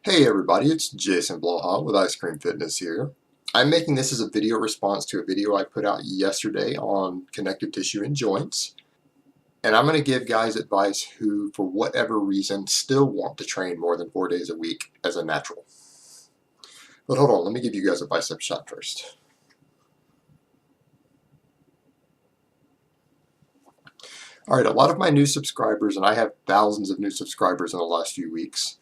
Hey everybody, it's Jason Blaha with Ice Cream Fitness here. I'm making this as a video response to a video I put out yesterday on connective tissue and joints. And I'm going to give guys advice who, for whatever reason, still want to train more than 4 days a week as a natural. But hold on, let me give you guys a bicep shot first. Alright, a lot of my new subscribers, and I have thousands of new subscribers in the last few weeks,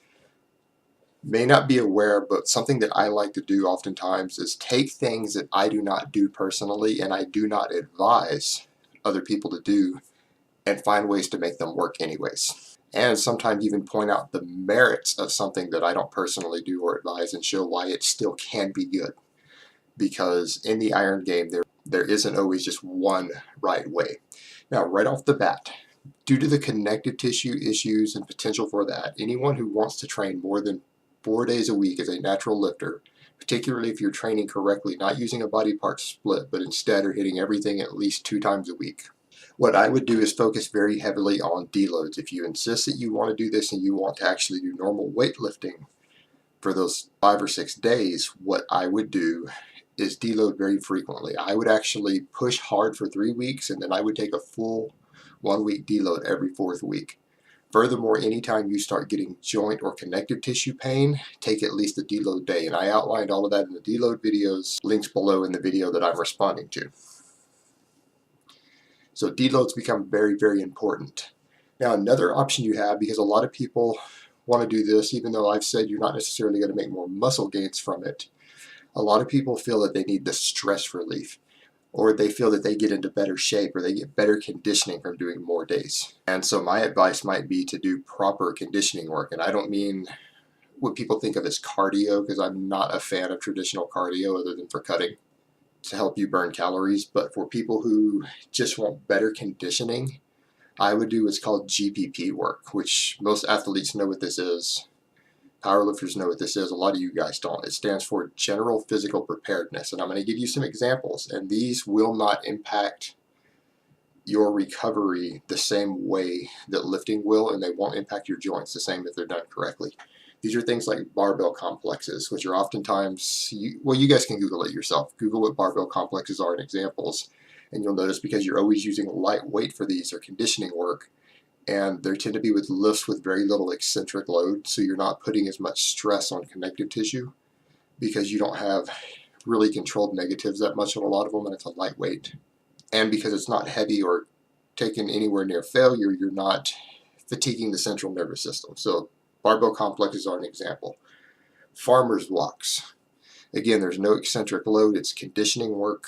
may not be aware, but something that I like to do oftentimes is take things that I do not do personally and I do not advise other people to do and find ways to make them work anyways. And sometimes even point out the merits of something that I don't personally do or advise and show why it still can be good. Because in the iron game, there isn't always just one right way. Now, right off the bat, due to the connective tissue issues and potential for that, anyone who wants to train more than 4 days a week as a natural lifter, particularly if you're training correctly, not using a body part split, but instead are hitting everything at least 2 times a week. What I would do is focus very heavily on deloads. If you insist that you want to do this and you want to actually do normal weightlifting for those 5 or 6 days, what I would do is deload very frequently. I would actually push hard for 3 weeks and then I would take a full 1 week deload every 4th week. Furthermore, anytime you start getting joint or connective tissue pain, take at least a deload day. And I outlined all of that in the deload videos, links below in the video that I'm responding to. So deloads become very, very important. Now, another option you have, because a lot of people want to do this, even though I've said you're not necessarily going to make more muscle gains from it, a lot of people feel that they need the stress relief, or they feel that they get into better shape or they get better conditioning from doing more days. And so my advice might be to do proper conditioning work. And I don't mean what people think of as cardio, because I'm not a fan of traditional cardio other than for cutting to help you burn calories. But for people who just want better conditioning, I would do what's called GPP work, which most athletes know what this is. Powerlifters know what this is. A lot of you guys don't. It stands for General Physical Preparedness. And I'm going to give you some examples. And these will not impact your recovery the same way that lifting will, and they won't impact your joints the same if they're done correctly. These are things like barbell complexes, which are oftentimes, you guys can Google it yourself. Google what barbell complexes are and examples. And you'll notice because you're always using light weight for these or conditioning work, and they tend to be with lifts with very little eccentric load, so you're not putting as much stress on connective tissue because you don't have really controlled negatives that much on a lot of them, and it's a lightweight. And because it's not heavy or taken anywhere near failure, you're not fatiguing the central nervous system. So barbell complexes are an example. Farmer's walks. Again, there's no eccentric load, it's conditioning work.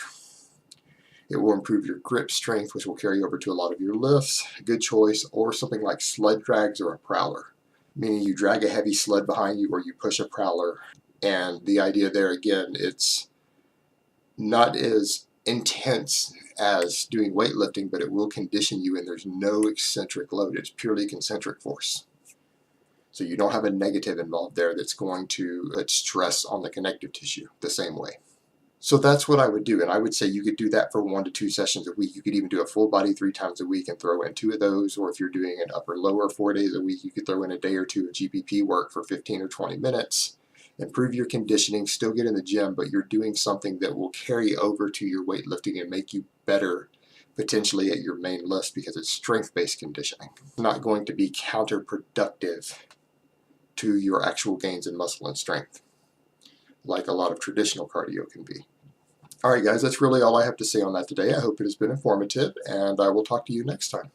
It will improve your grip strength, which will carry over to a lot of your lifts. A good choice. Or something like sled drags or a prowler, meaning you drag a heavy sled behind you or you push a prowler. And the idea there, again, it's not as intense as doing weightlifting, but it will condition you and there's no eccentric load. It's purely concentric force. So you don't have a negative involved there that's going to put stress on the connective tissue the same way. So that's what I would do, and I would say you could do that for 1 to 2 sessions a week. You could even do a full body 3 times a week and throw in 2 of those, or if you're doing an upper lower 4 days a week, you could throw in a day or 2 of GPP work for 15 or 20 minutes. Improve your conditioning, still get in the gym, but you're doing something that will carry over to your weightlifting and make you better potentially at your main lifts because it's strength-based conditioning. It's not going to be counterproductive to your actual gains in muscle and strength, like a lot of traditional cardio can be. Alright guys, that's really all I have to say on that today. I hope it has been informative, and I will talk to you next time.